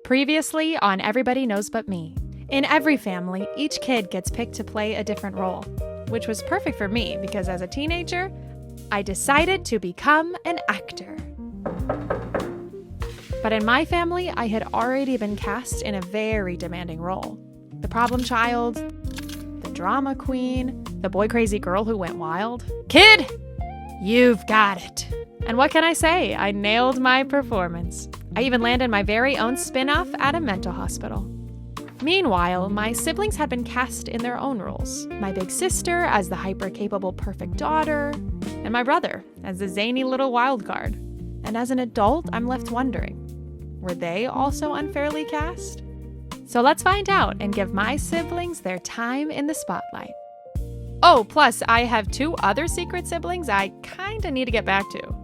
Previously on Everybody Knows But Me. In every family, each kid gets picked to play a different role, which was perfect for me because as a teenager, I decided to become an actor. But in my family, I had already been cast in a very demanding role. The problem child, the drama queen, the boy crazy girl who went wild. Kid, you've got it. And what can I say? I nailed my performance. I even landed my very own spin-off at a mental hospital. Meanwhile, my siblings had been cast in their own roles. My big sister as the hyper-capable perfect daughter, and my brother as the zany little wild card. And as an adult, I'm left wondering, were they also unfairly cast? So let's find out and give my siblings their time in the spotlight. Oh, plus I have 2 other secret siblings I kinda need to get back to.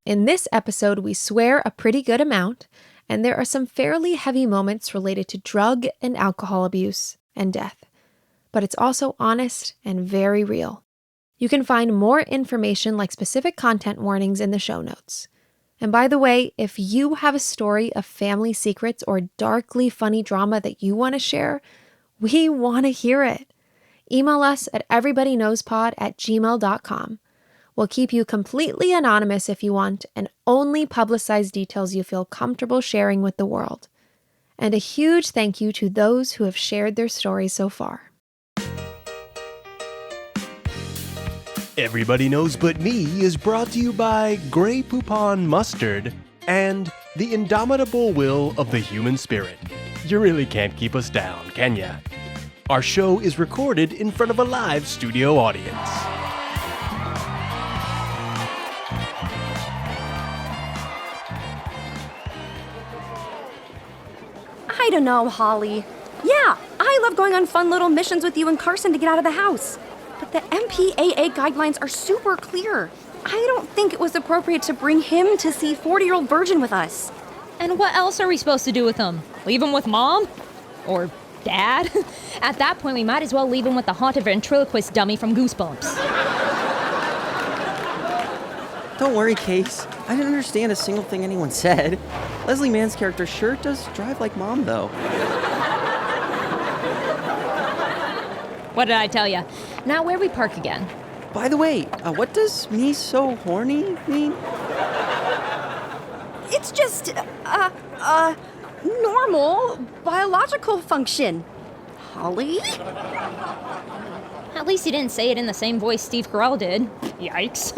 In this episode, we swear a pretty good amount, and there are some fairly heavy moments related to drug and alcohol abuse and death. But it's also honest and very real. You can find more information like specific content warnings in the show notes. And by the way, if you have a story of family secrets or darkly funny drama that you want to share, we want to hear it. Email us at everybodyknowspod@gmail.com. We'll keep you completely anonymous if you want and only publicize details you feel comfortable sharing with the world. And a huge thank you to those who have shared their stories so far. Everybody Knows But Me is brought to you by Grey Poupon Mustard and the indomitable will of the human spirit. You really can't keep us down, can ya? Our show is recorded in front of a live studio audience. I don't know, Holly. Yeah, I love going on fun little missions with you and Carson to get out of the house. But the MPAA guidelines are super clear. I don't think it was appropriate to bring him to see 40-year-old virgin with us. And what else are we supposed to do with him? Leave him with Mom? Or Dad? At that point, we might as well leave him with the haunted ventriloquist dummy from Goosebumps. Don't worry, Case. I didn't understand a single thing anyone said. Leslie Mann's character sure does drive like Mom, though. What did I tell you? Now where we park again? By the way, what does "me so horny" mean? It's just, normal biological function. Holly? At least he didn't say it in the same voice Steve Carell did. Yikes.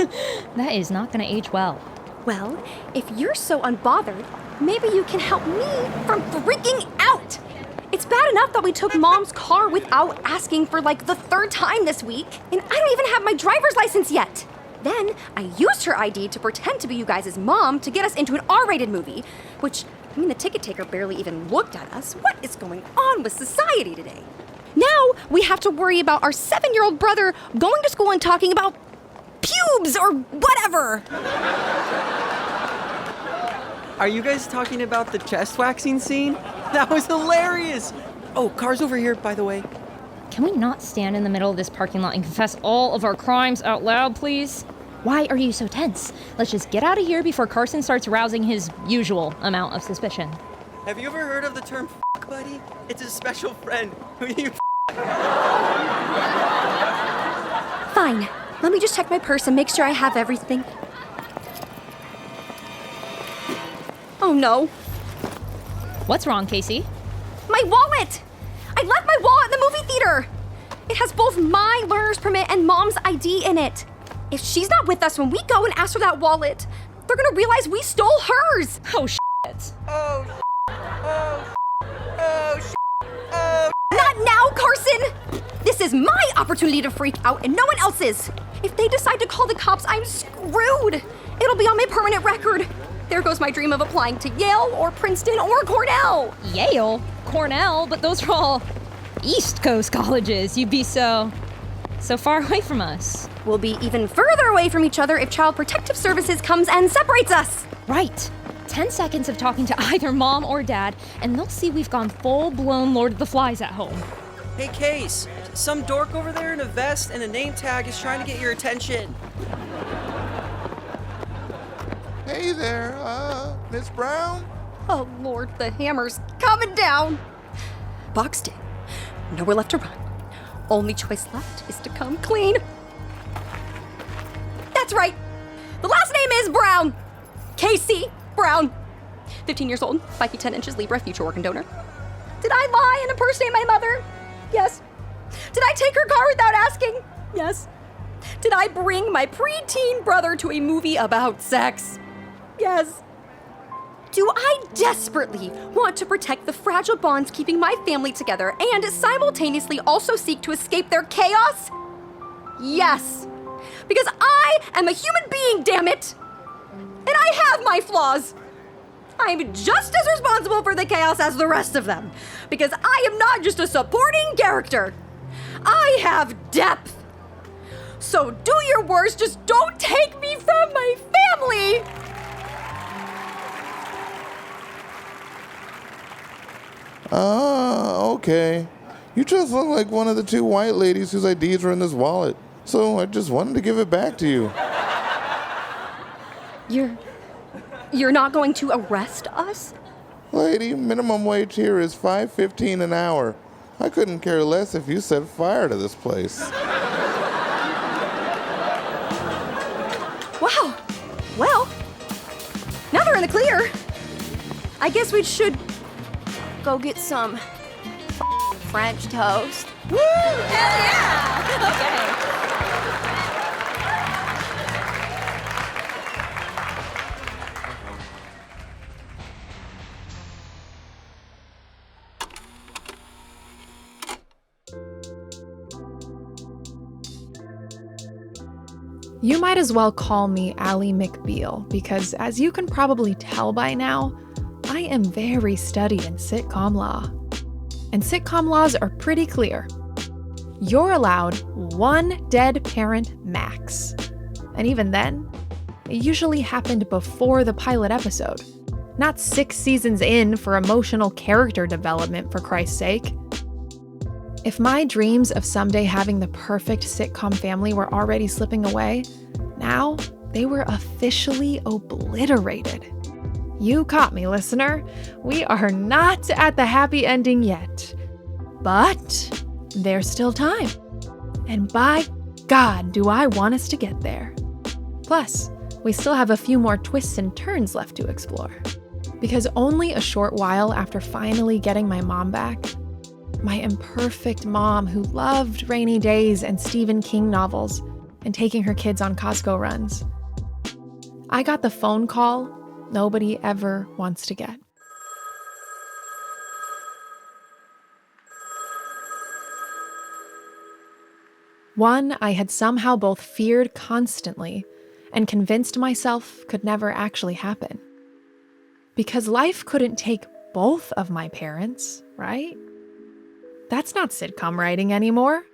That is not gonna age well. Well, if you're so unbothered, maybe you can help me from freaking out. It's bad enough that we took Mom's car without asking for like the 3rd time this week, and I don't even have my driver's license yet. Then I used her ID to pretend to be you guys' mom to get us into an R-rated movie, which, I mean, the ticket taker barely even looked at us. What is going on with society today? Now we have to worry about our 7-year-old brother going to school and talking about pubes or whatever. Are you guys talking about the chest waxing scene? That was hilarious! Oh, car's over here, by the way. Can we not stand in the middle of this parking lot and confess all of our crimes out loud, please? Why are you so tense? Let's just get out of here before Carson starts arousing his usual amount of suspicion. Have you ever heard of the term "f*** buddy"? It's a special friend who you Fine. Let me just check my purse and make sure I have everything. Oh no. What's wrong, Casey? My wallet! I left my wallet in the movie theater! It has both my learner's permit and Mom's ID in it. If she's not with us when we go and ask for that wallet, they're gonna realize we stole hers! Oh, shit. Oh, Not now, Carson! This is my opportunity to freak out and no one else's! If they decide to call the cops, I'm screwed! It'll be on my permanent record. There goes my dream of applying to Yale or Princeton or Cornell. Yale? Cornell? But those are all East Coast colleges. You'd be so far away from us. We'll be even further away from each other if Child Protective Services comes and separates us. Right. 10 seconds of talking to either Mom or Dad, and they'll see we've gone full-blown Lord of the Flies at home. Hey, Case. Some dork over there in a vest and a name tag is trying to get your attention. Hey there, Miss Brown? Oh, Lord, the hammer's coming down. Boxed in. Nowhere left to run. Only choice left is to come clean. That's right. The last name is Brown. Casey Brown. 15 years old, 5 feet 10 inches, Libra, future organ donor. Did I lie and impersonate my mother? Yes. Did I take her car without asking? Yes. Did I bring my preteen brother to a movie about sex? Yes. Do I desperately want to protect the fragile bonds keeping my family together and simultaneously also seek to escape their chaos? Yes. Because I am a human being, damn it! And I have my flaws. I'm just as responsible for the chaos as the rest of them. Because I am not just a supporting character. I have depth. So do your worst, just don't take me from my family! Okay. You just look like one of the 2 white ladies whose IDs were in this wallet. So I just wanted to give it back to you. You're not going to arrest us? Lady, minimum wage here is $5.15 an hour. I couldn't care less if you set fire to this place. Wow. Well, now they're in the clear. I guess we should go get some French toast. Woo! Hell yeah! Okay. You might as well call me Ally McBeal, because as you can probably tell by now, I am very studied in sitcom law. And sitcom laws are pretty clear. You're allowed 1 dead parent max. And even then, it usually happened before the pilot episode, not 6 seasons in for emotional character development, for Christ's sake. If my dreams of someday having the perfect sitcom family were already slipping away, now they were officially obliterated. You caught me, listener. We are not at the happy ending yet. But there's still time. And by God, do I want us to get there. Plus, we still have a few more twists and turns left to explore. Because only a short while after finally getting my mom back, my imperfect mom who loved rainy days and Stephen King novels and taking her kids on Costco runs, I got the phone call nobody ever wants to get. One I had somehow both feared constantly and convinced myself could never actually happen. Because life couldn't take both of my parents, right? That's not sitcom writing anymore.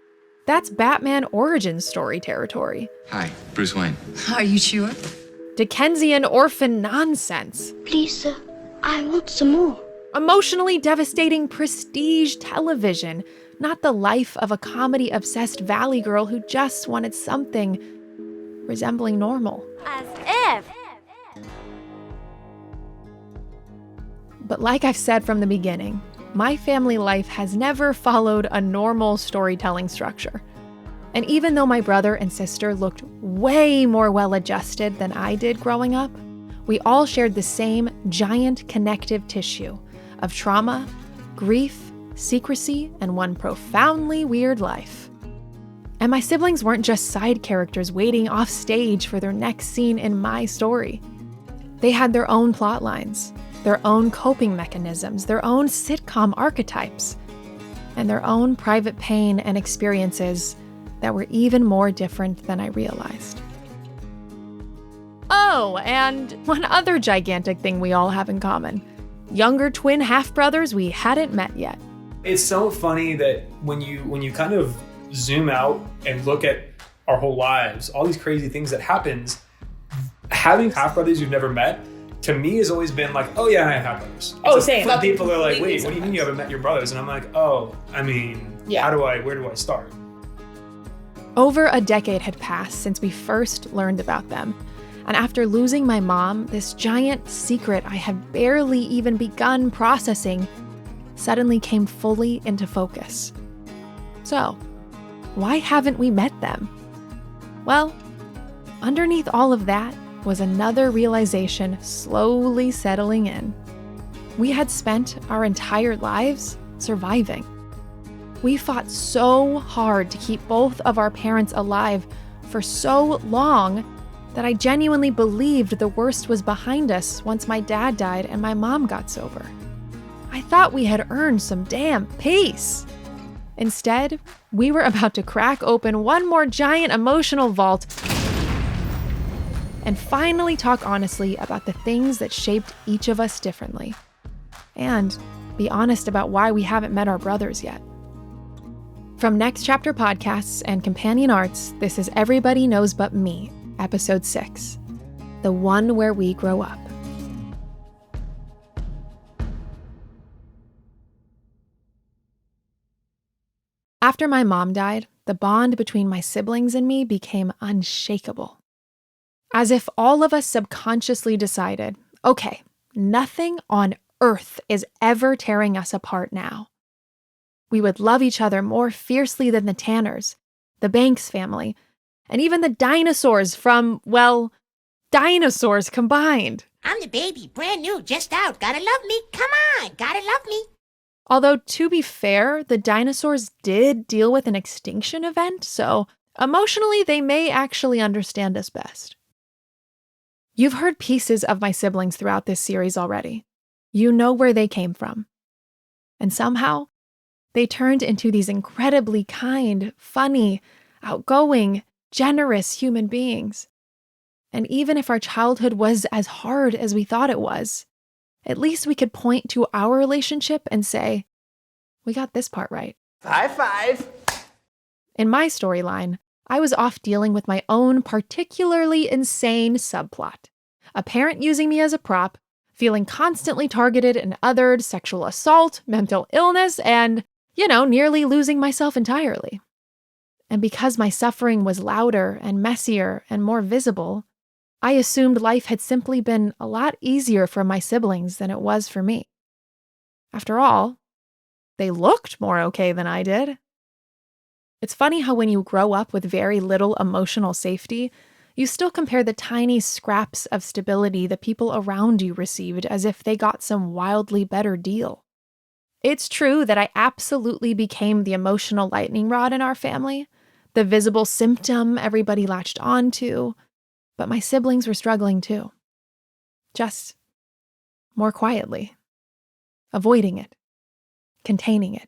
That's Batman origin story territory. Hi, Bruce Wayne. Are you sure? Dickensian orphan nonsense. Please, sir, I want some more. Emotionally devastating prestige television, not the life of a comedy-obsessed valley girl who just wanted something resembling normal. As if. But like I've said from the beginning, my family life has never followed a normal storytelling structure. And even though my brother and sister looked way more well-adjusted than I did growing up, we all shared the same giant connective tissue of trauma, grief, secrecy, and one profoundly weird life. And my siblings weren't just side characters waiting off stage for their next scene in my story. They had their own plot lines, their own coping mechanisms, their own sitcom archetypes, and their own private pain and experiences that were even more different than I realized. Oh, and one other gigantic thing we all have in common. Younger twin half-brothers we hadn't met yet. It's so funny that when you kind of zoom out and look at our whole lives, all these crazy things that happens, having half-brothers you've never met, to me has always been like, oh yeah, I have half-brothers. Same. People are like, wait, what do you mean you haven't met your brothers? And I'm like, oh, I mean, where do I start? Over a decade had passed since we first learned about them. And after losing my mom, this giant secret I had barely even begun processing suddenly came fully into focus. So, why haven't we met them? Well, underneath all of that was another realization slowly settling in. We had spent our entire lives surviving. We fought so hard to keep both of our parents alive for so long that I genuinely believed the worst was behind us once my dad died and my mom got sober. I thought we had earned some damn peace. Instead, we were about to crack open one more giant emotional vault and finally talk honestly about the things that shaped each of us differently. And be honest about why we haven't met our brothers yet. From Next Chapter Podcasts and Companion Arts, this is Everybody Knows But Me, Episode 6, the one where we grow up. After my mom died, the bond between my siblings and me became unshakable. As if all of us subconsciously decided, okay, nothing on earth is ever tearing us apart now. We would love each other more fiercely than the Tanners, the Banks family, and even the dinosaurs from, well, dinosaurs combined. I'm the baby, brand new, just out. Gotta love me. Come on, gotta love me. Although, to be fair, the dinosaurs did deal with an extinction event, so emotionally they may actually understand us best. You've heard pieces of my siblings throughout this series already. You know where they came from. And somehow, they turned into these incredibly kind, funny, outgoing, generous human beings. And even if our childhood was as hard as we thought it was, at least we could point to our relationship and say, we got this part right. High five! In my storyline, I was off dealing with my own particularly insane subplot. A parent using me as a prop, feeling constantly targeted and othered, sexual assault, mental illness, and, nearly losing myself entirely. And because my suffering was louder and messier and more visible, I assumed life had simply been a lot easier for my siblings than it was for me. After all, they looked more okay than I did. It's funny how when you grow up with very little emotional safety, you still compare the tiny scraps of stability the people around you received as if they got some wildly better deal. It's true that I absolutely became the emotional lightning rod in our family, the visible symptom everybody latched onto, but my siblings were struggling too. Just more quietly, avoiding it, containing it.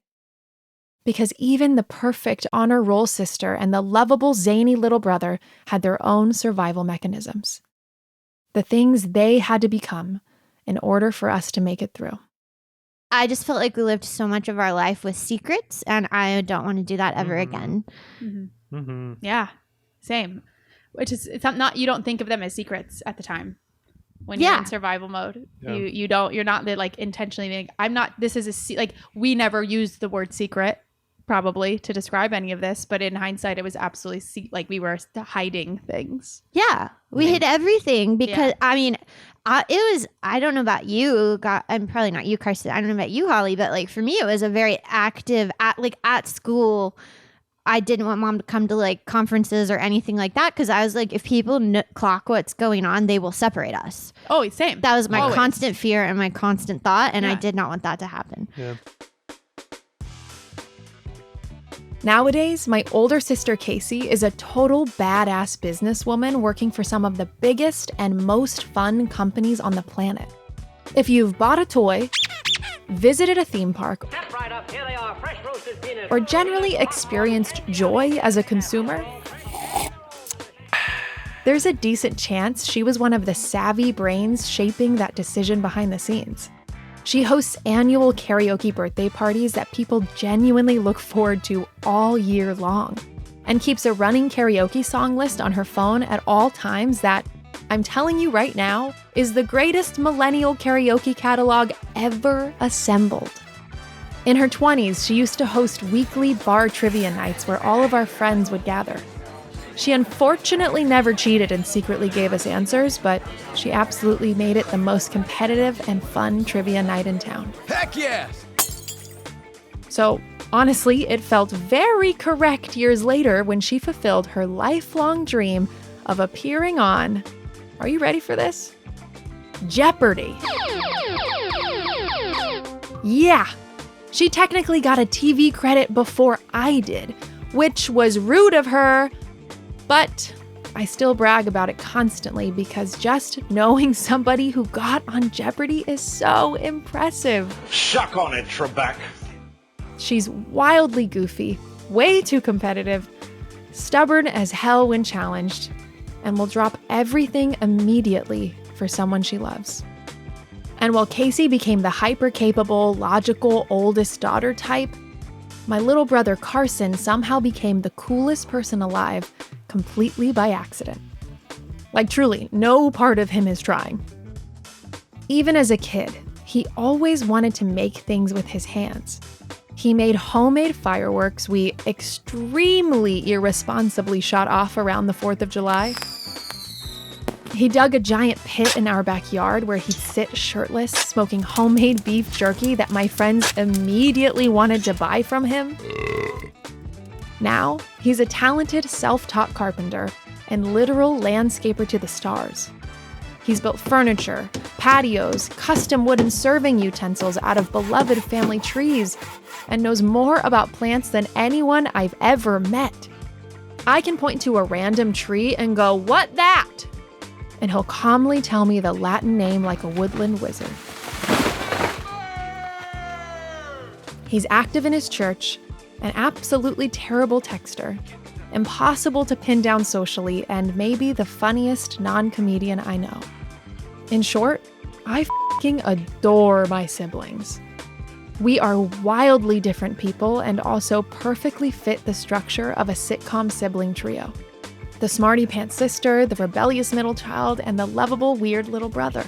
Because even the perfect honor roll sister and the lovable zany little brother had their own survival mechanisms. The things they had to become in order for us to make it through. I just felt like we lived so much of our life with secrets, and I don't want to do that ever again. Mm-hmm. Mm-hmm. Yeah, same. Which is, it's not, you don't think of them as secrets at the time. When you're in survival mode, Yeah. you're not intentionally being, this is we never used the word secret probably to describe any of this, but in hindsight, it was absolutely we were hiding things. Yeah, we hid everything because, I don't know about you, I'm probably not you, Carson. I don't know about you, Holly, but for me, it was a very active, at school, I didn't want mom to come to conferences or anything like that because I was if people clock what's going on, they will separate us. Oh, same. That was my Always. constant fear and my constant thought, and I Yeah. did not want that to happen. Yeah. Nowadays, my older sister Casey is a total badass businesswoman working for some of the biggest and most fun companies on the planet. If you've bought a toy, visited a theme park, or generally experienced joy as a consumer, there's a decent chance she was one of the savvy brains shaping that decision behind the scenes. She hosts annual karaoke birthday parties that people genuinely look forward to all year long, and keeps a running karaoke song list on her phone at all times that, I'm telling you right now, is the greatest millennial karaoke catalog ever assembled. In her 20s, she used to host weekly bar trivia nights where all of our friends would gather. She unfortunately never cheated and secretly gave us answers, but she absolutely made it the most competitive and fun trivia night in town. Heck yes! So, honestly, it felt very correct years later when she fulfilled her lifelong dream of appearing on, are you ready for this? Jeopardy! Yeah, she technically got a TV credit before I did, which was rude of her, but I still brag about it constantly because just knowing somebody who got on Jeopardy is so impressive. Suck on it, Trebek. She's wildly goofy, way too competitive, stubborn as hell when challenged, and will drop everything immediately for someone she loves. And while Casey became the hyper-capable, logical, oldest daughter type, my little brother Carson somehow became the coolest person alive completely by accident. Like truly, no part of him is trying. Even as a kid, he always wanted to make things with his hands. He made homemade fireworks we extremely irresponsibly shot off around the 4th of July. He dug a giant pit in our backyard where he'd sit shirtless, smoking homemade beef jerky that my friends immediately wanted to buy from him. Now, he's a talented, self-taught carpenter and literal landscaper to the stars. He's built furniture, patios, custom wooden serving utensils out of beloved family trees, and knows more about plants than anyone I've ever met. I can point to a random tree and go, "What that?" And he'll calmly tell me the Latin name like a woodland wizard. He's active in his church, an absolutely terrible texter, impossible to pin down socially, and maybe the funniest non-comedian I know. In short, I f***ing adore my siblings. We are wildly different people and also perfectly fit the structure of a sitcom sibling trio. The smarty pants sister, the rebellious middle child, and the lovable weird little brother.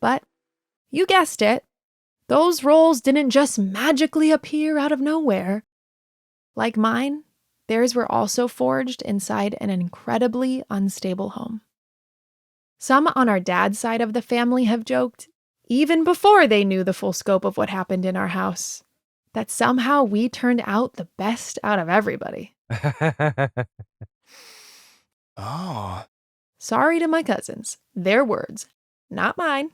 But, you guessed it, those roles didn't just magically appear out of nowhere. Like mine, theirs were also forged inside an incredibly unstable home. Some on our dad's side of the family have joked, even before they knew the full scope of what happened in our house, that somehow we turned out the best out of everybody. Oh. Sorry to my cousins. Their words, not mine.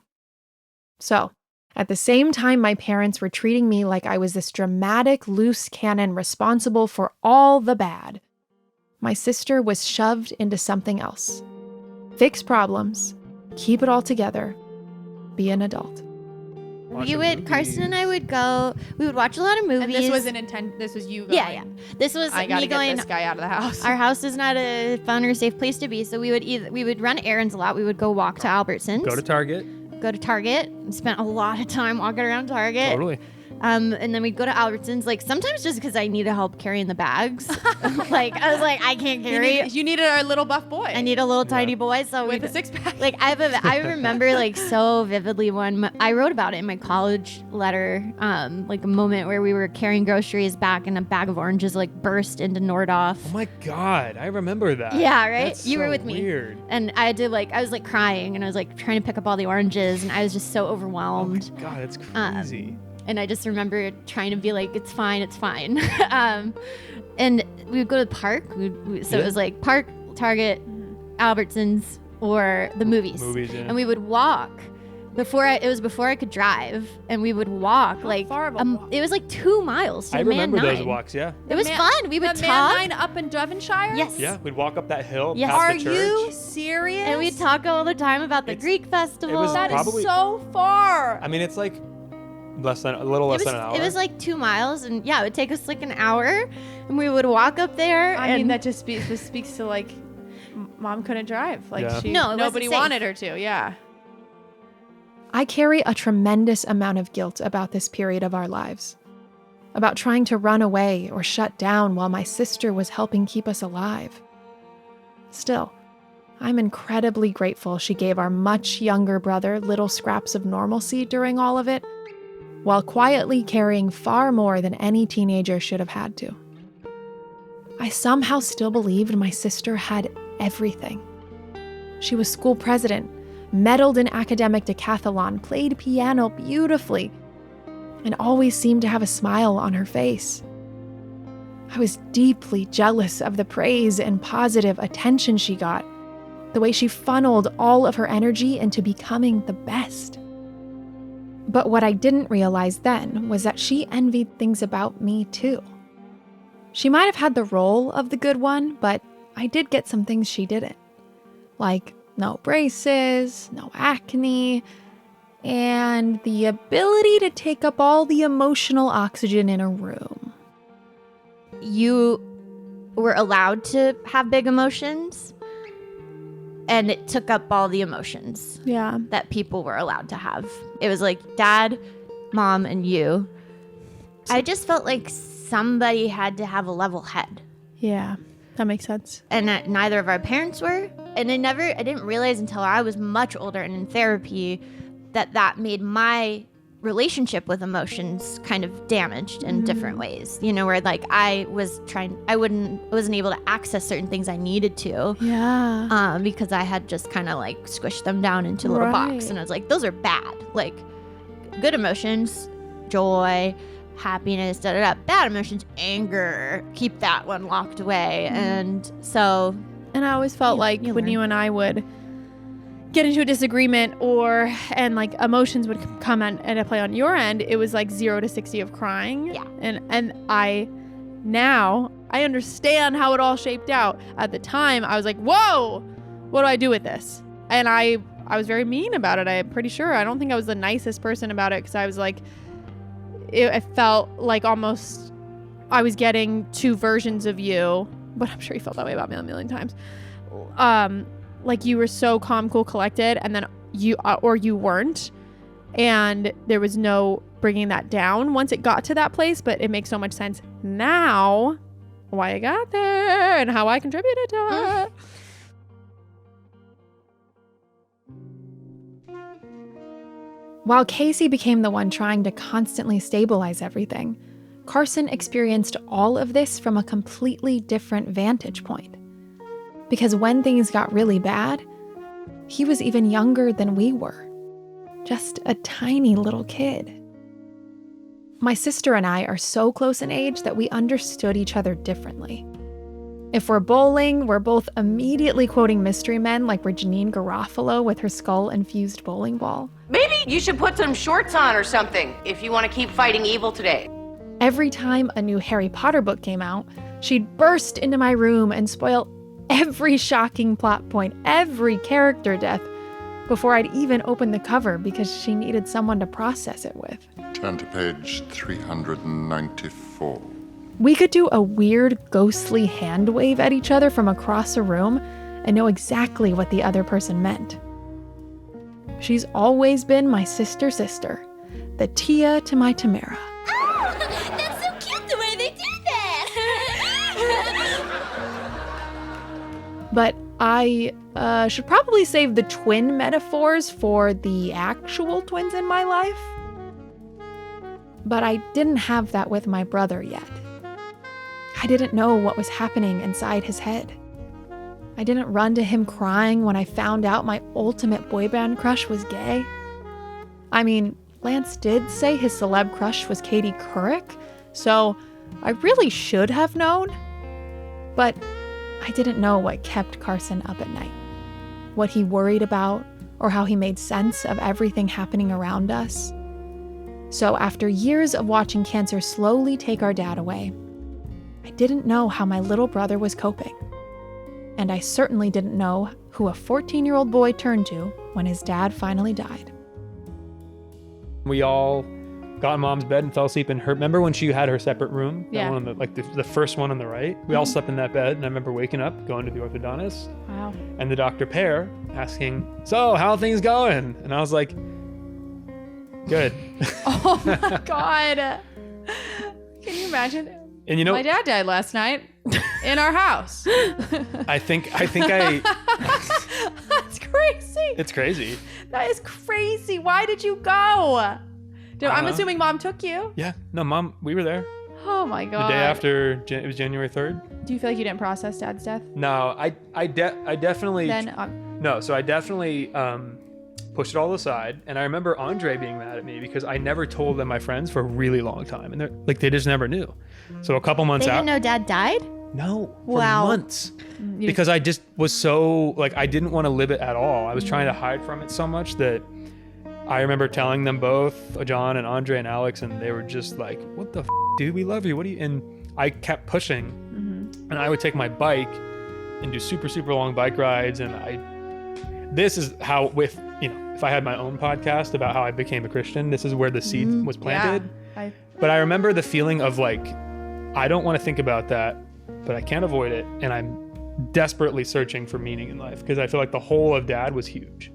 So, at the same time my parents were treating me like I was this dramatic loose cannon responsible for all the bad, my sister was shoved into something else. Fix problems, keep it all together, be an adult. Carson and I would go, we would watch a lot of movies. And this wasn't this was you going. Yeah. This was I gotta me going, get this guy out of the house. Our house is not a fun or safe place to be, so we would run errands a lot. We would go walk to Albertsons. Go to Target. And spent a lot of time walking around Target. Totally. And then we'd go to Albertsons, like sometimes just because I needed help carrying the bags. Like I was like, I can't carry. You needed a little buff boy. I need a little tiny boy, so with a 6-pack. Like I remember like so vividly when I wrote about it in my college letter, like a moment where we were carrying groceries back and a bag of oranges like burst into Nordhoff. Oh my God, I remember that. Yeah, right. That's you so were with me. Weird. And I was like crying, and I was like trying to pick up all the oranges, and I was just so overwhelmed. Oh my God, that's crazy. And I just remember trying to be like, it's fine. And we would go to the park. It was like park, Target, Albertsons, or the movies. Yeah. And we would walk. Before I could drive, and we would walk. How far of a walk? It was like 2 miles to I remember Man those 9. walks, yeah. It was fun. We would the talk. Man 9 up in Devonshire? Yes. Yeah, we'd walk up that hill Yes. past Are the church. you serious? And we'd talk all the time about the Greek festival. was That is probably- so far. I mean, it's like a little less than an hour. It was like 2 miles, and yeah, it would take us like an hour, and we would walk up there. I mean, that just speaks to like, mom couldn't drive. Like Yeah. nobody safe. wanted her to. Yeah. I carry a tremendous amount of guilt about this period of our lives. About trying to run away or shut down while my sister was helping keep us alive. Still, I'm incredibly grateful she gave our much younger brother little scraps of normalcy during all of it, while quietly carrying far more than any teenager should have had to. I somehow still believed my sister had everything. She was school president, medaled in academic decathlon, played piano beautifully, and always seemed to have a smile on her face. I was deeply jealous of the praise and positive attention she got, the way she funneled all of her energy into becoming the best. But what I didn't realize then was that she envied things about me too. She might have had the role of the good one, but I did get some things she didn't. Like no braces, no acne, and the ability to take up all the emotional oxygen in a room. You were allowed to have big emotions, and it took up all the emotions that people were allowed to have. It was like dad, mom, and you. I just felt like somebody had to have a level head. Yeah, that makes sense. And neither of our parents were. And I didn't realize until I was much older and in therapy that made my relationship with emotions kind of damaged in different ways. You know, where like I wasn't able to access certain things I needed to. Yeah. Because I had just kind of like squished them down into a little box. And I was like, those are bad. Like good emotions, joy, happiness, bad emotions, anger, keep that one locked away. And so, and I always felt like when you and I would get into a disagreement and like emotions would come and play on your end, it was like 0 to 60 of crying. Yeah. And I understand how it all shaped out. At the time, I was like, whoa, what do I do with this? And I was very mean about it. I'm pretty sure. I don't think I was the nicest person about it because I was like, it felt like almost I was getting two versions of you, but I'm sure you felt that way about me a million times. Like you were so calm, cool, collected, and then you weren't, and there was no bringing that down once it got to that place. But it makes so much sense now why I got there and how I contributed to it. While Casey became the one trying to constantly stabilize everything, Carson experienced all of this from a completely different vantage point. Because when things got really bad, he was even younger than we were. Just a tiny little kid. My sister and I are so close in age that we understood each other differently. If we're bowling, we're both immediately quoting Mystery Men like we're Janine Garofalo with her skull-infused bowling ball. Maybe you should put some shorts on or something if you want to keep fighting evil today. Every time a new Harry Potter book came out, she'd burst into my room and spoil every shocking plot point, every character death, before I'd even open the cover because she needed someone to process it with. Turn to page 394. We could do a weird, ghostly hand wave at each other from across a room and know exactly what the other person meant. She's always been my sister, the Tia to my Tamara. Oh, that's so cute the way they do that! But I should probably save the twin metaphors for the actual twins in my life. But I didn't have that with my brother yet. I didn't know what was happening inside his head. I didn't run to him crying when I found out my ultimate boy band crush was gay. I mean, Lance did say his celeb crush was Katie Couric, so I really should have known. But I didn't know what kept Carson up at night, what he worried about, or how he made sense of everything happening around us. So after years of watching cancer slowly take our dad away, I didn't know how my little brother was coping. And I certainly didn't know who a 14-year-old boy turned to when his dad finally died. We all got in mom's bed and fell asleep in her. Remember when she had her separate room? Yeah. That one on the first one on the right? We all slept in that bed, and I remember waking up, going to the orthodontist. Wow. And the Dr. Pear asking, "So, how are things going?" And I was like, "Good." Oh my God. Can you imagine? And you know, my dad died last night in our house. I think That's crazy. It's crazy. That is crazy. Why did you go? I'm assuming mom took you. Yeah. No, mom, we were there. Oh my The god. day after, it was January 3rd. Do you feel like you didn't process dad's death? No, I definitely. Then No, so I definitely pushed it all aside, and I remember Andre being mad at me because I never told them my friends for a really long time, and they just never knew. So a couple months They out. didn't know dad died? No, for Wow. months. Because I just was so I didn't want to live it at all. I was trying to hide from it so much that I remember telling them both, John and Andre and Alex, and they were just like, "What the dude? We love you. What do you?" And I kept pushing, and I would take my bike and do super long bike rides, and this is how if I had my own podcast about how I became a Christian, this is where the seed was planted. Yeah. But I remember the feeling of I don't want to think about that, but I can't avoid it, and I'm desperately searching for meaning in life because I feel like the whole of dad was huge.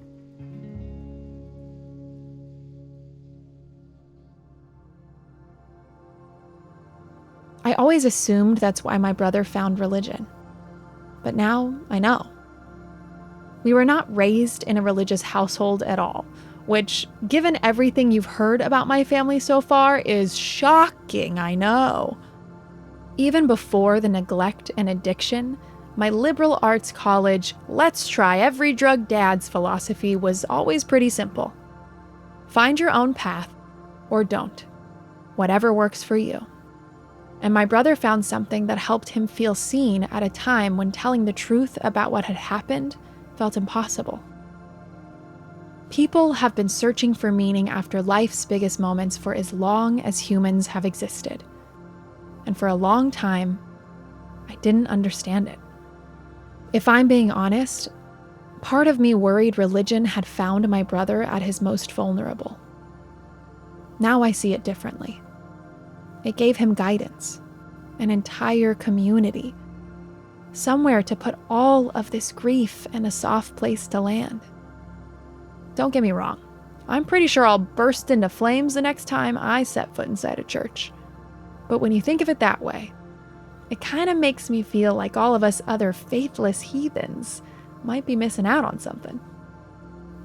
I always assumed that's why my brother found religion. But now I know. We were not raised in a religious household at all, which, given everything you've heard about my family so far, is shocking, I know. Even before the neglect and addiction, my liberal arts college, let's try every drug dad's philosophy was always pretty simple. Find your own path, or don't. Whatever works for you. And my brother found something that helped him feel seen at a time when telling the truth about what had happened felt impossible. People have been searching for meaning after life's biggest moments for as long as humans have existed. And for a long time, I didn't understand it. If I'm being honest, part of me worried religion had found my brother at his most vulnerable. Now I see it differently. It gave him guidance, an entire community, somewhere to put all of this grief and a soft place to land. Don't get me wrong, I'm pretty sure I'll burst into flames the next time I set foot inside a church. But when you think of it that way, it kind of makes me feel like all of us other faithless heathens might be missing out on something.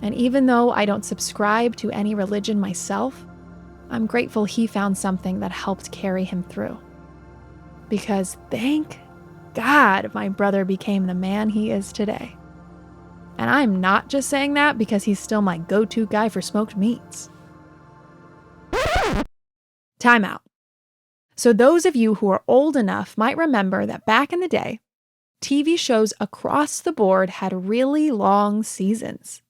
And even though I don't subscribe to any religion myself, I'm grateful he found something that helped carry him through. Because thank God my brother became the man he is today. And I'm not just saying that because he's still my go-to guy for smoked meats. Time out. So those of you who are old enough might remember that back in the day, TV shows across the board had really long seasons.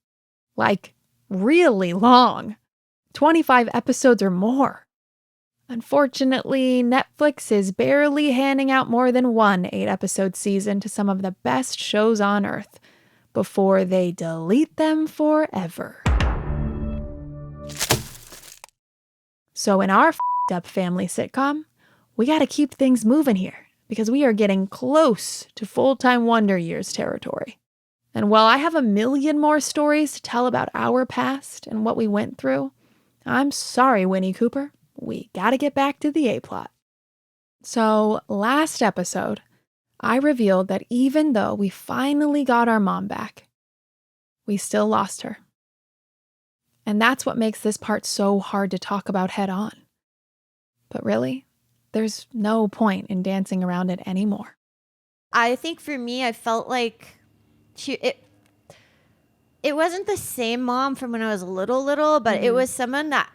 Like, really long. 25 episodes or more. Unfortunately, Netflix is barely handing out more than one 8-episode season to some of the best shows on Earth before they delete them forever. So in our f***ed up family sitcom, we gotta keep things moving here because we are getting close to full-time Wonder Years territory. And while I have a million more stories to tell about our past and what we went through, I'm sorry, Winnie Cooper. We gotta get back to the A-plot. So, last episode, I revealed that even though we finally got our mom back, we still lost her. And that's what makes this part so hard to talk about head on. But really, there's no point in dancing around it anymore. I think for me, I felt like it wasn't the same mom from when I was little, but it was someone that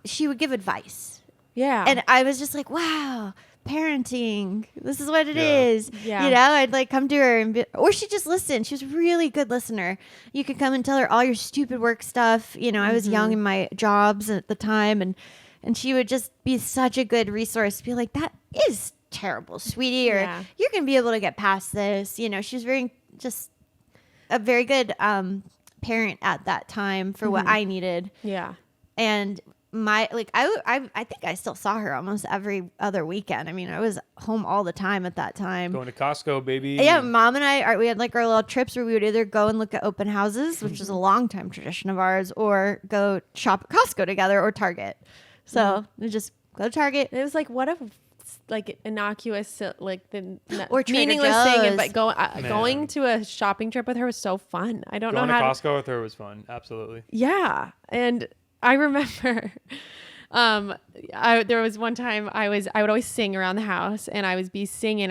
she would give advice. Yeah. And I was just like, wow, parenting, this is what it is. Yeah. You know, I'd come to her or she'd just listen. She was a really good listener. You could come and tell her all your stupid work stuff. You know, I was young in my jobs at the time and she would just be such a good resource. Be like, that is terrible, sweetie, or you're going to be able to get past this. You know, she was just a very good parent at that time for what I needed. Yeah. And I think I still saw her almost every other weekend. I mean, I was home all the time at that time. Going to Costco, baby. Yeah, mom and we had our little trips where we would either go and look at open houses, which is a long time tradition of ours, or go shop at Costco together or Target. So we just go to Target. It was like, what if innocuous, or meaningless Trader thing, but Joe's. going to a shopping trip with her was so fun. I don't know going how to Costco with her was fun. Absolutely. Yeah, and I remember there was one time I would always sing around the house, and I was singing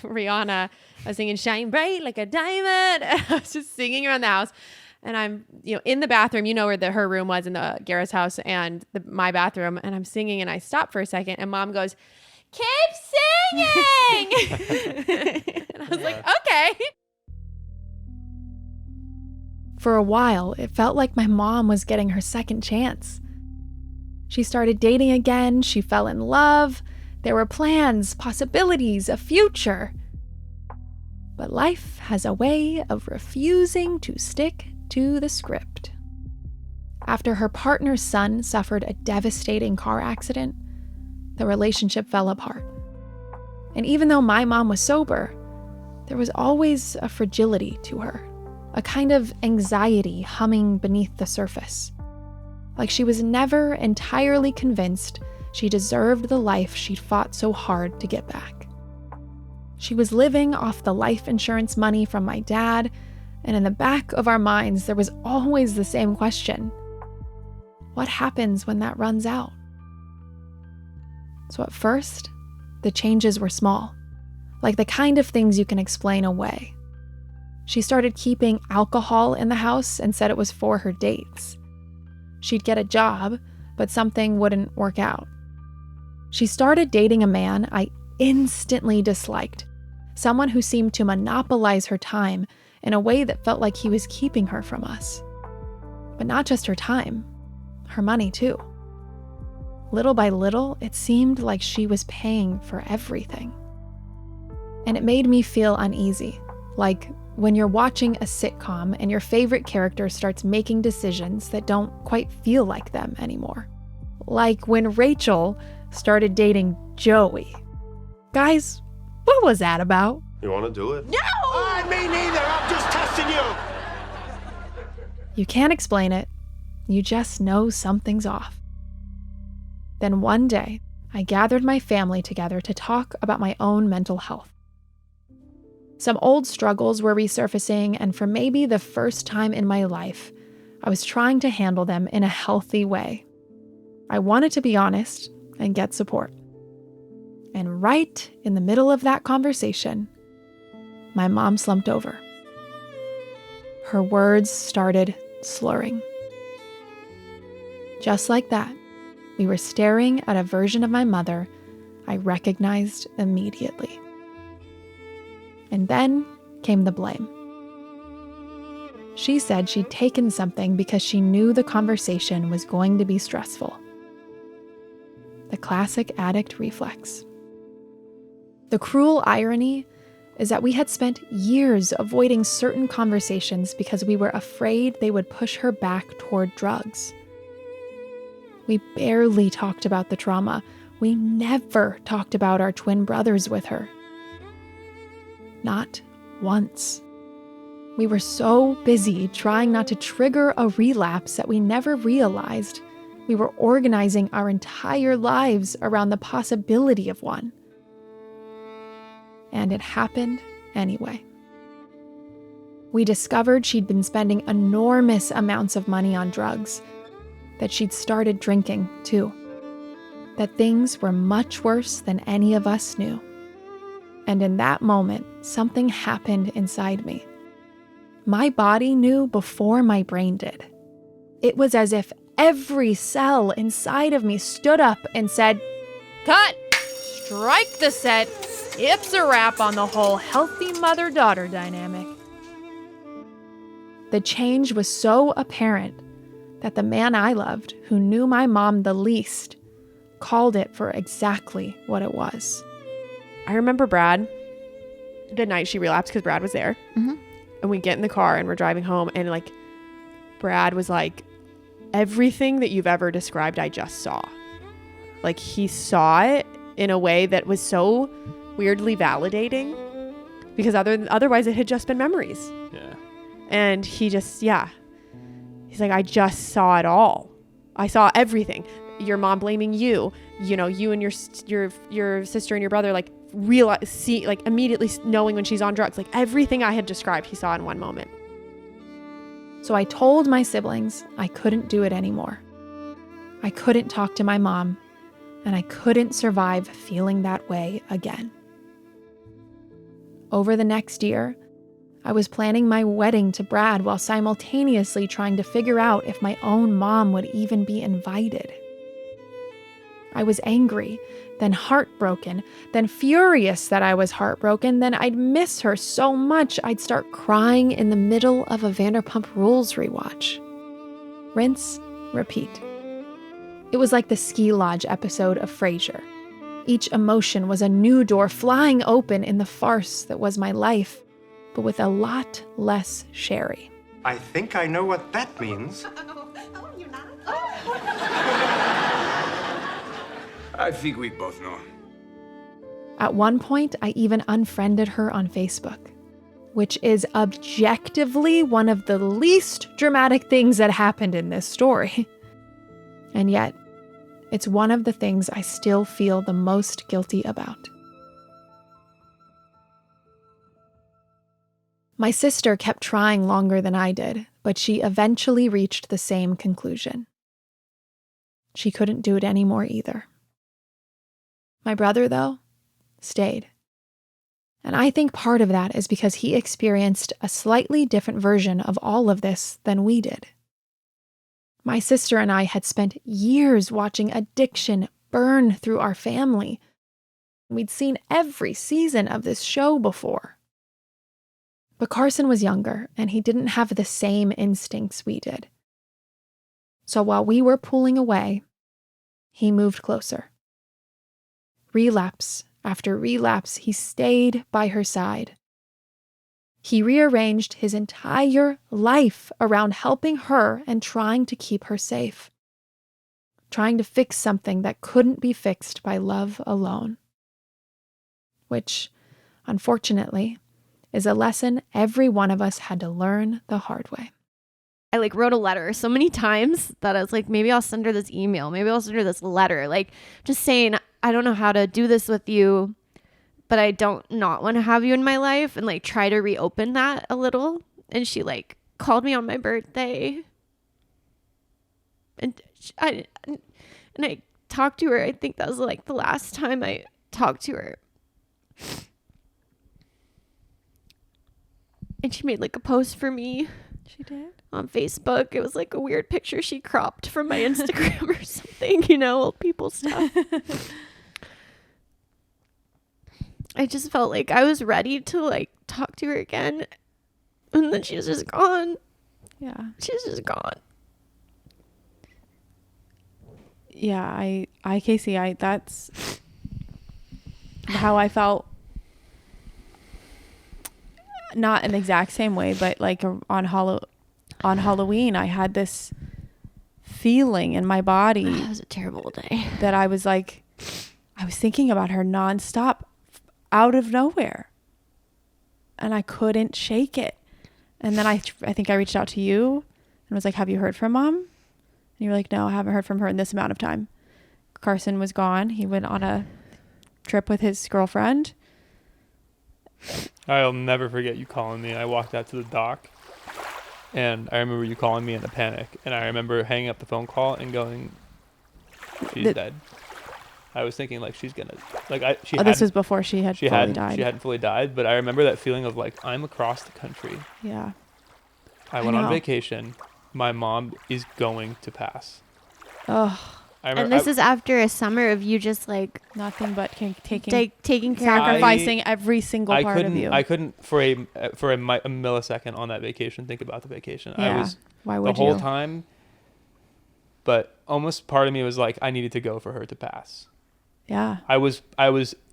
Rihanna. I was singing Shine Bright Like a Diamond. I was just singing around the house, and I'm in the bathroom, where her room was in the Garrett's house, and my bathroom, and I'm singing, and I stop for a second, and Mom goes, "Keep singing." And I was like, okay. For a while, it felt like my mom was getting her second chance. She started dating again, she fell in love, there were plans, possibilities, a future. But life has a way of refusing to stick to the script. After her partner's son suffered a devastating car accident, the relationship fell apart. And even though my mom was sober, there was always a fragility to her, a kind of anxiety humming beneath the surface. Like she was never entirely convinced she deserved the life she'd fought so hard to get back. She was living off the life insurance money from my dad, and in the back of our minds, there was always the same question. What happens when that runs out? So at first, the changes were small, like the kind of things you can explain away. She started keeping alcohol in the house and said it was for her dates. She'd get a job, but something wouldn't work out. She started dating a man I instantly disliked, someone who seemed to monopolize her time in a way that felt like he was keeping her from us. But not just her time, her money too. Little by little, it seemed like she was paying for everything. And it made me feel uneasy, like when you're watching a sitcom and your favorite character starts making decisions that don't quite feel like them anymore. Like when Rachel started dating Joey. Guys, what was that about? You want to do it? No! Me neither. I'm just testing you. You can't explain it. You just know something's off. Then one day, I gathered my family together to talk about my own mental health. Some old struggles were resurfacing, and for maybe the first time in my life, I was trying to handle them in a healthy way. I wanted to be honest and get support. And right in the middle of that conversation, my mom slumped over. Her words started slurring. Just like that, we were staring at a version of my mother I recognized immediately. And then came the blame. She said she'd taken something because she knew the conversation was going to be stressful. The classic addict reflex. The cruel irony is that we had spent years avoiding certain conversations because we were afraid they would push her back toward drugs. We barely talked about the trauma. We never talked about our twin brothers with her. Not once. We were so busy trying not to trigger a relapse that we never realized we were organizing our entire lives around the possibility of one. And it happened anyway. We discovered she'd been spending enormous amounts of money on drugs, that she'd started drinking too, that things were much worse than any of us knew. And in that moment, something happened inside me. My body knew before my brain did. It was as if every cell inside of me stood up and said, "Cut! Strike the set! It's a wrap on the whole healthy mother-daughter dynamic." The change was so apparent that the man I loved, who knew my mom the least, called it for exactly what it was. I remember Brad, the night she relapsed, because Brad was there. Mm-hmm. And we get in the car and we're driving home, and like, Brad was like, everything that you've ever described, I just saw. Like, he saw it in a way that was so weirdly validating, because otherwise it had just been memories. Yeah. And he just, he's like, I just saw it all. I saw everything. Your mom blaming you, you and your sister and your brother, like, immediately knowing when she's on drugs, like everything I had described, he saw in one moment. So I told my siblings I couldn't do it anymore. I couldn't talk to my mom, and I couldn't survive feeling that way again. Over the next year, I was planning my wedding to Brad while simultaneously trying to figure out if my own mom would even be invited. I was angry, then heartbroken, then furious that I was heartbroken, then I'd miss her so much I'd start crying in the middle of a Vanderpump Rules rewatch. Rinse, repeat. It was like the ski lodge episode of Frasier. Each emotion was a new door flying open in the farce that was my life, but with a lot less Sherry. I think I know what that means. I think we both know. At one point, I even unfriended her on Facebook, which is objectively one of the least dramatic things that happened in this story. And yet, it's one of the things I still feel the most guilty about. My sister kept trying longer than I did, but she eventually reached the same conclusion. She couldn't do it anymore either. My brother, though, stayed. And I think part of that is because he experienced a slightly different version of all of this than we did. My sister and I had spent years watching addiction burn through our family. We'd seen every season of this show before. But Carson was younger, and he didn't have the same instincts we did. So while we were pulling away, he moved closer. Relapse after relapse, he stayed by her side. He rearranged his entire life around helping her and trying to keep her safe. Trying to fix something that couldn't be fixed by love alone. Which, unfortunately, is a lesson every one of us had to learn the hard way. I wrote a letter so many times that I was like, maybe I'll send her this email. Maybe I'll send her this letter. Just saying, I don't know how to do this with you, but I don't not want to have you in my life, and try to reopen that a little. And she called me on my birthday, and I talked to her. I think that was the last time I talked to her. And she made a post for me. She did? On Facebook. It was a weird picture she cropped from my Instagram or something, old people stuff. I just felt like I was ready to talk to her again. And then she's just gone. Yeah. She's just gone. Yeah, Casey, that's how I felt. Not in the exact same way, but on Halloween, I had this feeling in my body. It was a terrible day. That I was I was thinking about her nonstop out of nowhere. And I couldn't shake it. And then I think I reached out to you and was like, have you heard from Mom? And you were like, no, I haven't heard from her in this amount of time. Carson was gone. He went on a trip with his girlfriend. I'll never forget you calling me. I walked out to the dock, and I remember you calling me in a panic, and I remember hanging up the phone call and going, she's dead. I was thinking she's gonna this was before she had fully died. She hadn't fully died, but I remember that feeling of I'm across the country. Yeah. I went on vacation. My mom is going to pass. Oh. And this is after a summer of you just nothing but taking care, sacrificing every single part of you. I couldn't for a millisecond on that vacation think about the vacation. Yeah. I was Why would the whole you? time, but almost part of me was I needed to go for her to pass. Yeah. I was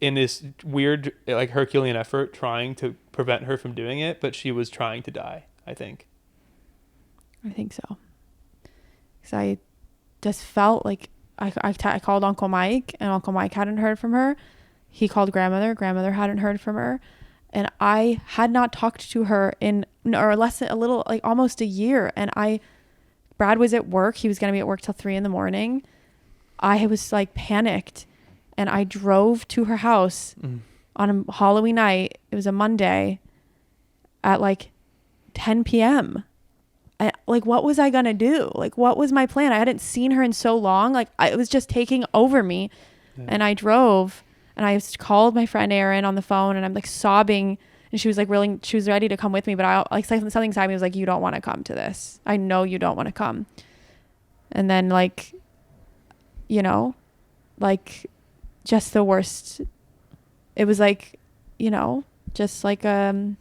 in this weird Herculean effort trying to prevent her from doing it, but she was trying to die, I think. I think so. Because I just felt I called Uncle Mike, and Uncle Mike hadn't heard from her. He called Grandmother. Grandmother hadn't heard from her. And I had not talked to her in, or less than a little, almost a year. And Brad was at work. He was going to be at work till 3 a.m. I was panicked, and I drove to her house on a Halloween night. It was a Monday at 10 p.m. like, what was I gonna do? Like, what was my plan? I hadn't seen her in so long. Like, it was just taking over me. Yeah. And I drove, and I called my friend Erin on the phone, and I'm like sobbing, and she was like she was ready to come with me, but I like something inside me was like, you don't want to come to this. I know you don't want to come. And then like, you know, like just the worst. It was like, you know, just like her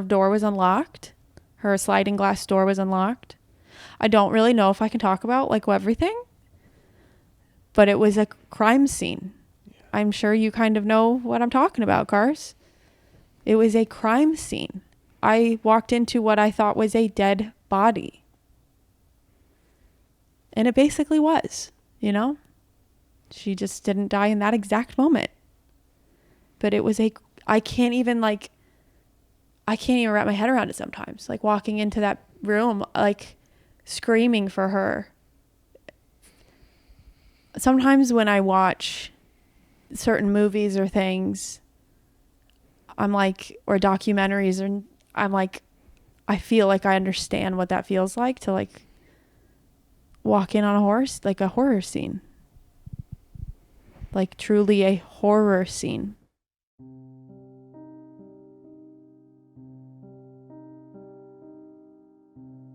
door was unlocked. Her sliding glass door was unlocked. I don't really know if I can talk about like everything, but it was a crime scene. Yeah. I'm sure you kind of know what I'm talking about, Cars. It was a crime scene. I walked into what I thought was a dead body. And it basically was, you know? She just didn't die in that exact moment. But it was I can't even wrap my head around it sometimes. Like walking into that room, like screaming for her. Sometimes when I watch certain movies or things, I'm like, or documentaries, and I'm like, I feel like I understand what that feels like to like walk in on a horse, like a horror scene. Like truly a horror scene.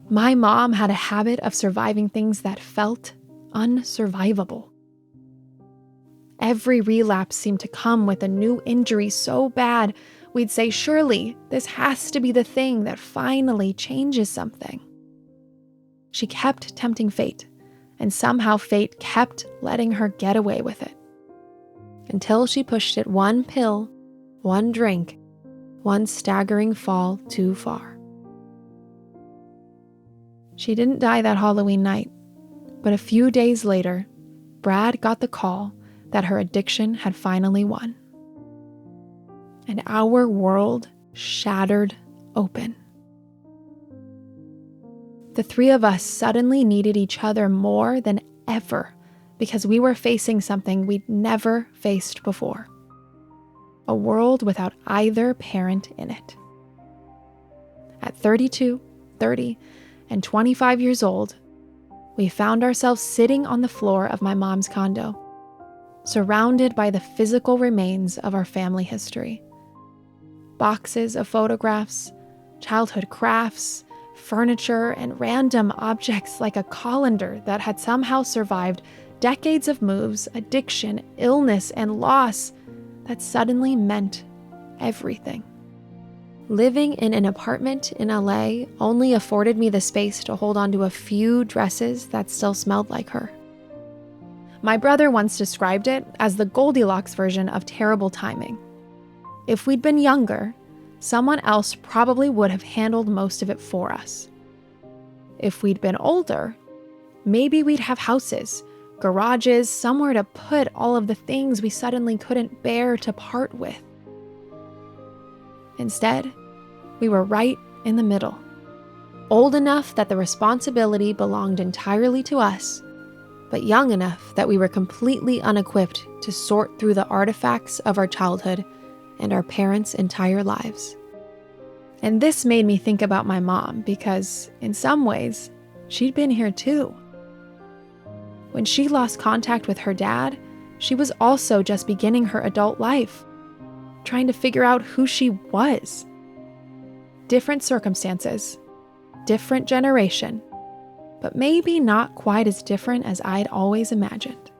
My mom had a habit of surviving things that felt unsurvivable. Every relapse seemed to come with a new injury so bad, we'd say, surely this has to be the thing that finally changes something. She kept tempting fate, and somehow fate kept letting her get away with it. Until she pushed it one pill, one drink, one staggering fall too far. She didn't die that Halloween night, but a few days later, Brad got the call that her addiction had finally won. And our world shattered open. The three of us suddenly needed each other more than ever because we were facing something we'd never faced before. A world without either parent in it. At 32, 30, and 25 years old, we found ourselves sitting on the floor of my mom's condo, surrounded by the physical remains of our family history. Boxes of photographs, childhood crafts, furniture, and random objects like a colander that had somehow survived decades of moves, addiction, illness, and loss that suddenly meant everything. Living in an apartment in LA only afforded me the space to hold on to a few dresses that still smelled like her. My brother once described it as the Goldilocks version of terrible timing. If we'd been younger, someone else probably would have handled most of it for us. If we'd been older, maybe we'd have houses, garages, somewhere to put all of the things we suddenly couldn't bear to part with. Instead, we were right in the middle, old enough that the responsibility belonged entirely to us, but young enough that we were completely unequipped to sort through the artifacts of our childhood and our parents' entire lives. And this made me think about my mom because, in some ways, she'd been here too. When she lost contact with her dad, she was also just beginning her adult life, trying to figure out who she was. Different circumstances, different generation, but maybe not quite as different as I'd always imagined.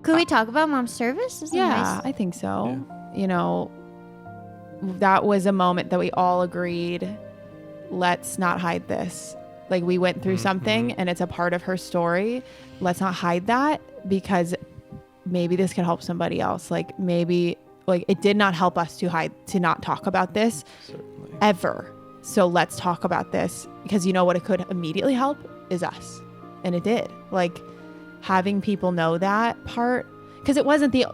Could we talk about mom's service? Yeah, I think so. Yeah. You know, that was a moment that we all agreed, let's not hide this. Like, we went through something and it's a part of her story. Let's not hide that because maybe this could help somebody else. Like, maybe, like, it did not help us to not talk about this. Certainly. Ever. So let's talk about this because you know what it could immediately help is us. And it did. Like, having people know that part, because it wasn't the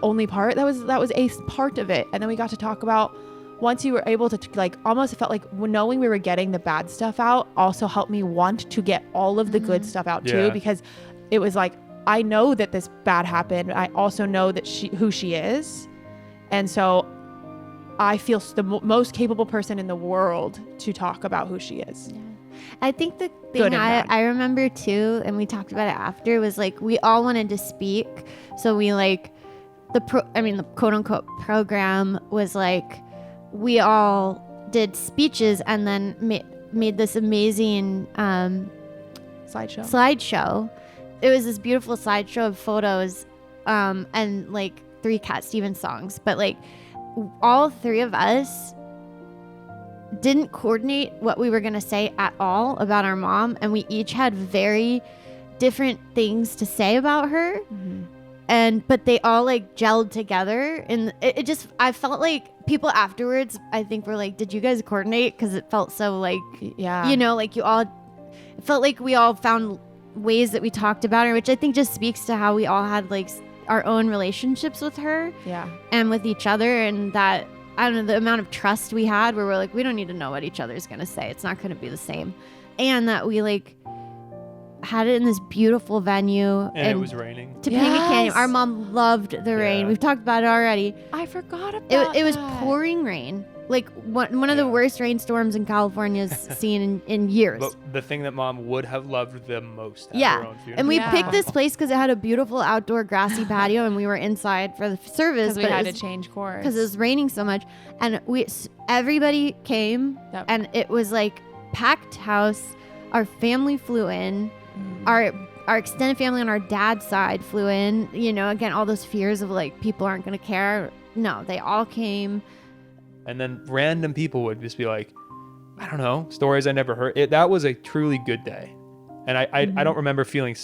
only part. That was a part of it. And then we got to talk about, once you were able to, like, almost it felt like knowing we were getting the bad stuff out also helped me want to get all of the good stuff out too, because it was like, I know that this bad happened. I also know that who she is. And so I feel the most capable person in the world to talk about who she is. Yeah. I think the Good thing and bad. I remember too, and we talked about it after, was like we all wanted to speak. So we like the quote unquote program was like we all did speeches and then made this amazing slideshow. It was this beautiful slideshow of photos and like 3 Cat Stevens songs. But like all 3 of us didn't coordinate what we were going to say at all about our mom. And we each had very different things to say about her. Mm-hmm. But they all like gelled together. And it just, I felt like people afterwards, I think were like, did you guys coordinate? Because it felt so like, yeah, you know, like it felt like we all found ways that we talked about her, which I think just speaks to how we all had like our own relationships with her. Yeah. And with each other. And that, I don't know, the amount of trust we had where we're like, we don't need to know what each other's going to say. It's not going to be the same. And that we like had it in this beautiful venue. And it was raining. Topanga Canyon. Our mom loved the rain. We've talked about it already. I forgot about it was pouring rain. Like one of the worst rainstorms in California's seen in years. But the thing that Mom would have loved the most at her own funeral. And we picked this place because it had a beautiful outdoor grassy patio, and we were inside for the service. Because we had to change course. Because it was raining so much. And everybody came, and it was like packed house. Our family flew in. Our extended family on our dad's side flew in. You know, again, all those fears of like people aren't going to care. No, they all came. And then random people would just be like, I don't know, stories I never heard. That was a truly good day. And I don't remember feeling...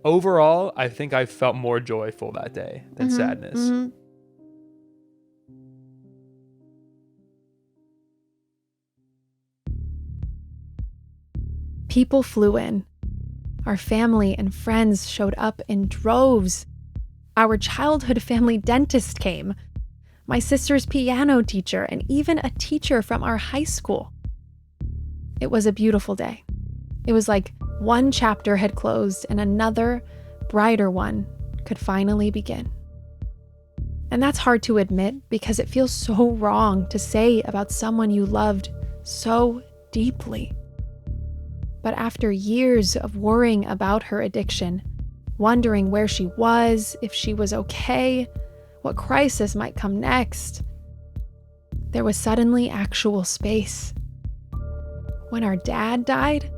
Overall, I think I felt more joyful that day than sadness. People flew in. Our family and friends showed up in droves. Our childhood family dentist came. My sister's piano teacher, and even a teacher from our high school. It was a beautiful day. It was like one chapter had closed and another, brighter one could finally begin. And that's hard to admit because it feels so wrong to say about someone you loved so deeply. But after years of worrying about her addiction, wondering where she was, if she was okay, what crisis might come next, there was suddenly actual space. When our dad died,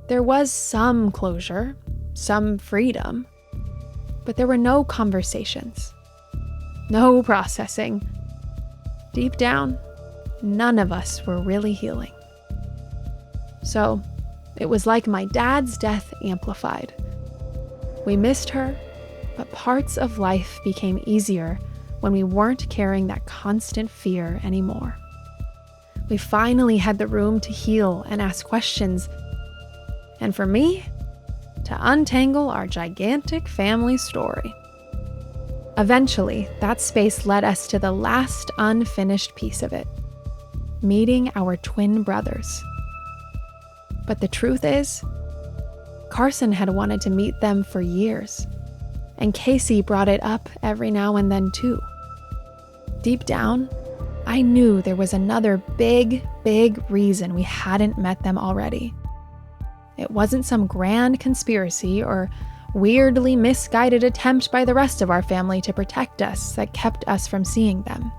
there was some closure, some freedom, but there were no conversations, no processing. Deep down, none of us were really healing. So it was like my dad's death amplified. We missed her, but parts of life became easier when we weren't carrying that constant fear anymore. We finally had the room to heal and ask questions, and for me, to untangle our gigantic family story. Eventually, that space led us to the last unfinished piece of it, meeting our twin brothers. But the truth is, Carson had wanted to meet them for years. And Casey brought it up every now and then too. Deep down, I knew there was another big reason we hadn't met them already. It wasn't some grand conspiracy or weirdly misguided attempt by the rest of our family to protect us that kept us from seeing them.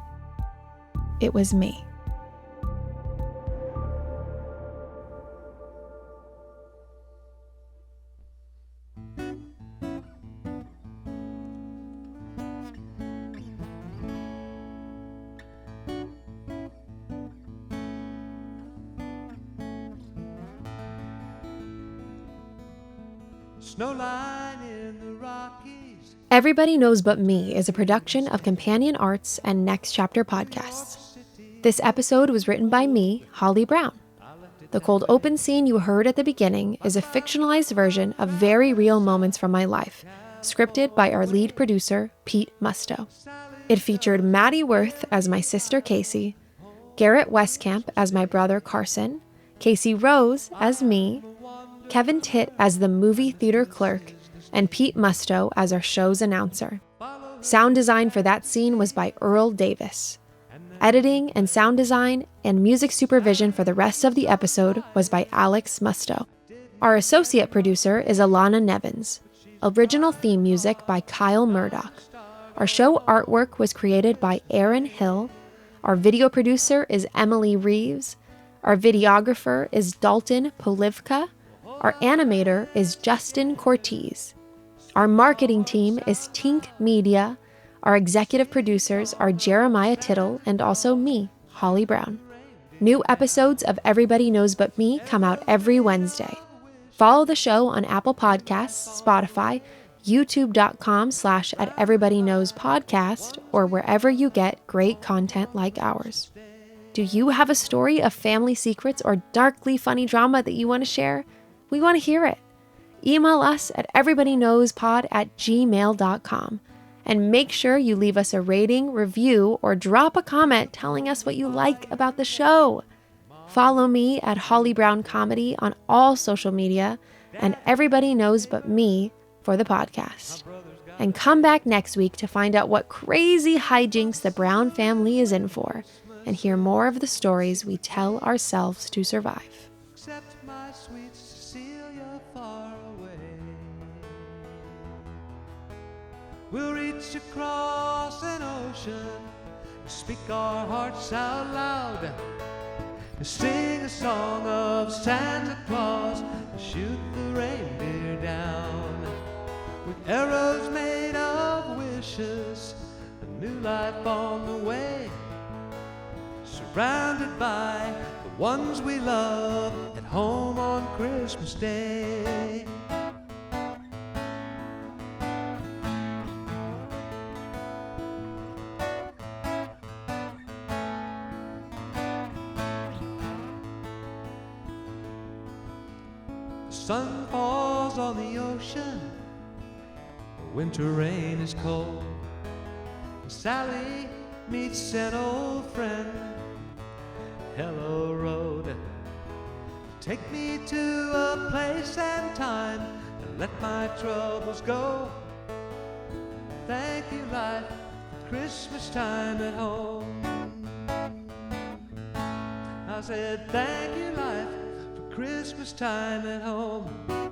It was me. Everybody Knows But Me is a production of Companion Arts and Next Chapter Podcasts. This episode was written by me, Holly Brown. The cold open scene you heard at the beginning is a fictionalized version of very real moments from my life, scripted by our lead producer, Pete Musto. It featured Maddie Worth as my sister Casey, Garrett Westcamp as my brother Carson, Casey Rose as me, Kevin Titt as the movie theater clerk, and Pete Musto as our show's announcer. Sound design for that scene was by Earl Davis. Editing and sound design and music supervision for the rest of the episode was by Alex Musto. Our associate producer is Ilana Nevins. Original theme music by Kyle Murdock. Our show artwork was created by Aaron Hill. Our video producer is Emily Reeves. Our videographer is Dalton Polivka. Our animator is Justin Cortese. Our marketing team is TINK Media. Our executive producers are Jeremiah Tittle and also me, Holly Brown. New episodes of Everybody Knows But Me come out every Wednesday. Follow the show on Apple Podcasts, Spotify, youtube.com/@everybodyknowspodcast, or wherever you get great content like ours. Do you have a story of family secrets or darkly funny drama that you want to share? We want to hear it. Email us at everybodyknowspod@gmail.com. And make sure you leave us a rating, review, or drop a comment telling us what you like about the show. Follow me at Holly Brown Comedy on all social media and Everybody Knows But Me for the podcast. And come back next week to find out what crazy hijinks the Brown family is in for and hear more of the stories we tell ourselves to survive. Except my sweet Cecilia far away. We'll reach across an ocean, speak our hearts out loud, and sing a song of Santa Claus, and shoot the reindeer down. With arrows made of wishes, a new life on the way, surrounded by the ones we love at home on Christmas Day. The sun falls on the ocean, the winter rain is cold, and Sally meets an old friend. Hello, road. Take me to a place and time and let my troubles go. Thank you, life, for Christmas time at home. I said, thank you, life, for Christmas time at home.